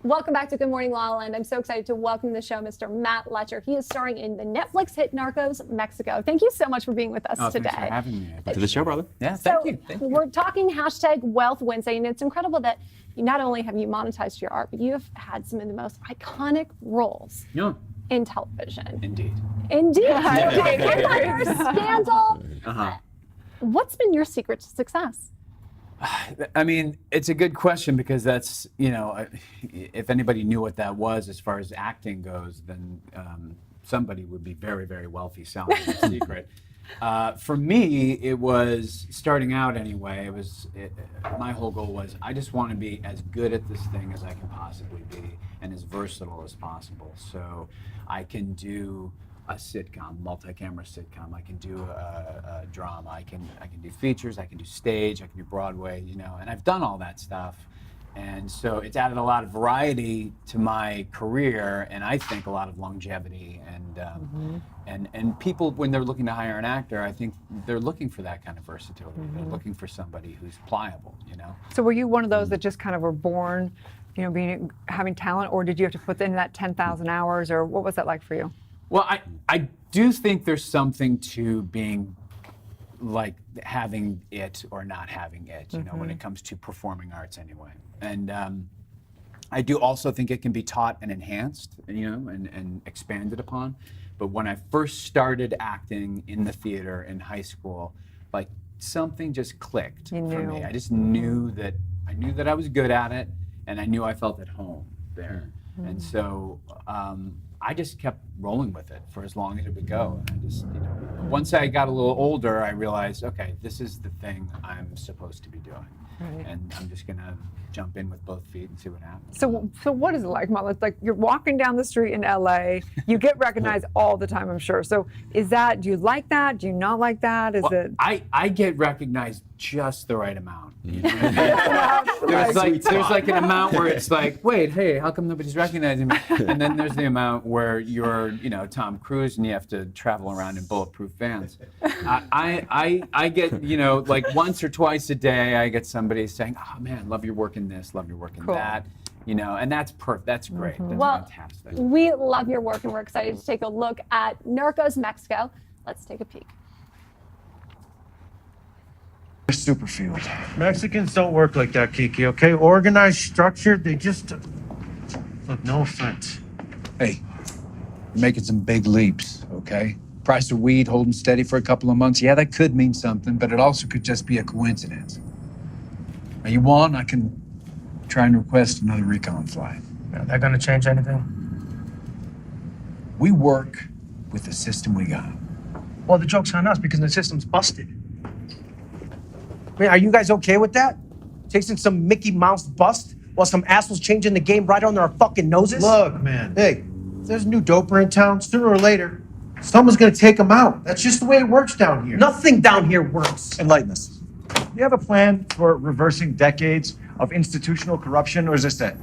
Welcome back to Good Morning La La Land. I'm so excited to welcome to the show Mr. Matt Letscher. He is starring in the Netflix hit Narcos Mexico. Thank you so much for being with us today. Thanks for having me. To the show, brother. Yeah, So thank you. we're talking hashtag Wealth Wednesday, and it's incredible that you not only have you monetized your art, but you have had some of the most iconic roles in television. Indeed. Okay, Scandal. Uh-huh. What's been your secret to success? I mean, it's a good question because that's, if anybody knew what that was as far as acting goes, then somebody would be very, very wealthy selling the secret. For me, it was starting out anyway. My whole goal was I just want to be as good at this thing as I can possibly be and as versatile as possible. So I can do a sitcom, multi-camera sitcom. I can do a drama. I can do features. I can do stage. I can do Broadway. And I've done all that stuff. And so it's added a lot of variety to my career, and I think a lot of longevity. And people, when they're looking to hire an actor, I think they're looking for that kind of versatility. They're looking for somebody who's pliable. So were you one of those that just kind of were born, having talent, or did you have to put in that 10,000 hours, or what was that like for you? Well, I do think there's something to being like having it or not having it, when it comes to performing arts anyway. And I do also think it can be taught and enhanced, and expanded upon. But when I first started acting in the theater in high school, like something just clicked for me. I just knew that I was good at it, and I knew I felt at home there. And so I just kept rolling with it for as long as it would go. And I just, once I got a little older, I realized, okay, this is the thing I'm supposed to be doing. Right. And I'm just gonna jump in with both feet and see what happens. So what is it like, Mom? It's like you're walking down the street in LA, you get recognized all the time, I'm sure. So do you like that? Do you not like that? I get recognized just the right amount. There's like an amount where it's like, wait, hey, how come nobody's recognizing me? And then there's the amount where you're, Tom Cruise and you have to travel around in bulletproof vans. I get, like once or twice a day, I get somebody saying, oh man, love your work in this, love your work in that. And that's perfect. That's great. That's fantastic. We love your work, and we're excited to take a look at Narcos Mexico. Let's take a peek. Superfield. Mexicans don't work like that, Kiki, okay? Organized, structured, they just... Look, no offense. Hey, you're making some big leaps, okay? Price of weed holding steady for a couple of months. Yeah, that could mean something, but it also could just be a coincidence. Now, you want, I can try and request another recon flight. Are that gonna change anything? We work with the system we got. Well, the joke's on us because the system's busted. I mean, are you guys okay with that? Chasing some Mickey Mouse bust while some assholes changing the game right under our fucking noses? Look, man, hey, if there's a new doper in town, sooner or later, someone's gonna take him out. That's just the way it works down here. Nothing down here works. Enlighten us. Do you have a plan for reversing decades of institutional corruption, or is this it?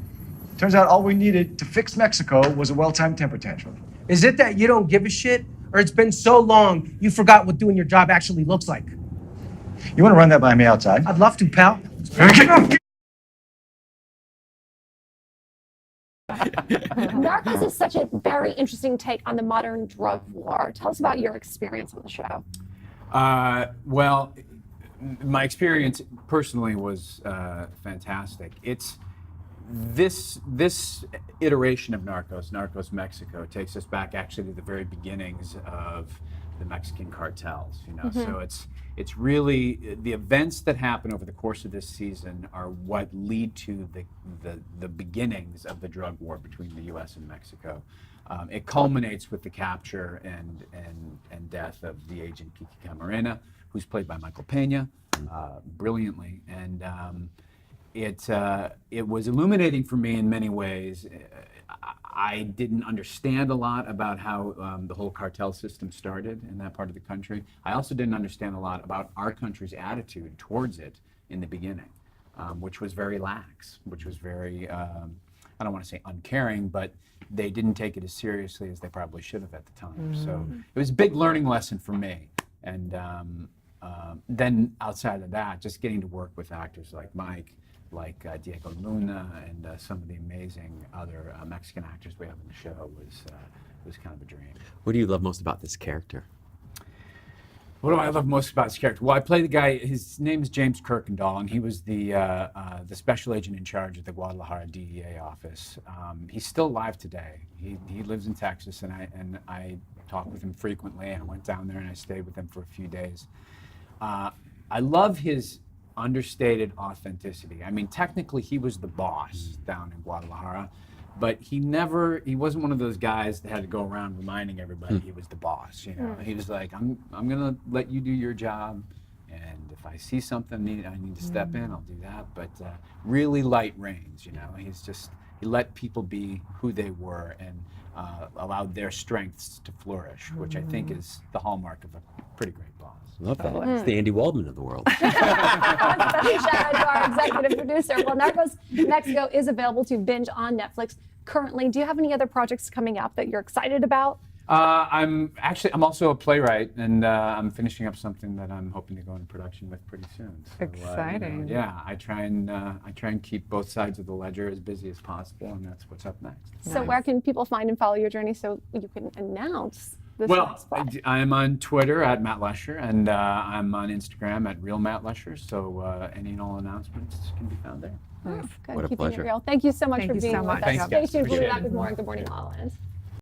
Turns out all we needed to fix Mexico was a well-timed temper tantrum. Is it that you don't give a shit, or it's been so long you forgot what doing your job actually looks like? You want to run that by me outside? I'd love to, pal. Narcos is such a very interesting take on the modern drug war. Tell us about your experience on the show. Well, my experience personally was fantastic. It's this iteration of Narcos Mexico, takes us back actually to the very beginnings of the Mexican cartels. So it's really the events that happen over the course of this season are what lead to the beginnings of the drug war between the U.S. and Mexico. It culminates with the capture and death of the agent Kiki Camarena, who's played by Michael Pena, brilliantly, and it was illuminating for me in many ways. I didn't understand a lot about how the whole cartel system started in that part of the country. I also didn't understand a lot about our country's attitude towards it in the beginning, which was very lax, which was very, I don't want to say uncaring, but they didn't take it as seriously as they probably should have at the time. So it was a big learning lesson for me. And then outside of that, just getting to work with actors like Mike, like Diego Luna and some of the amazing other Mexican actors we have in the show was kind of a dream. What do you love most about this character? What do I love most about his character? Well, I play the guy. His name is James Kirkendall, and he was the special agent in charge of the Guadalajara DEA office. He's still alive today. He lives in Texas, and I talk with him frequently. I went down there and I stayed with him for a few days. I love his understated authenticity. I mean, technically, he was the boss down in Guadalajara, but he wasn't one of those guys that had to go around reminding everybody he was the boss. You know, he was like, I'm gonna let you do your job, and if I see something I need to step in, I'll do that. But really light reins. You know, he let people be who they were and allowed their strengths to flourish, which I think is the hallmark of a pretty great boss. Love that. It's the Andy Waldman of the world. Special shout out to our executive producer. Well, Narcos Mexico is available to binge on Netflix currently. Do you have any other projects coming up that you're excited about? I'm also a playwright, and I'm finishing up something that I'm hoping to go into production with pretty soon. So, Exciting. Yeah, I try and keep both sides of the ledger as busy as possible, and that's what's up next. So where can people find and follow your journey so you can announce this next project? I'm on Twitter at Matt Letscher, and I'm on Instagram at Real Matt Letscher. So any and all announcements can be found there. Good. What a Keeping pleasure. it real. Thank you so much Thank for you being so with much. us. Thanks, Stay guys. tuned. We'll be Appreciate back it. with more Good Morning La La Land.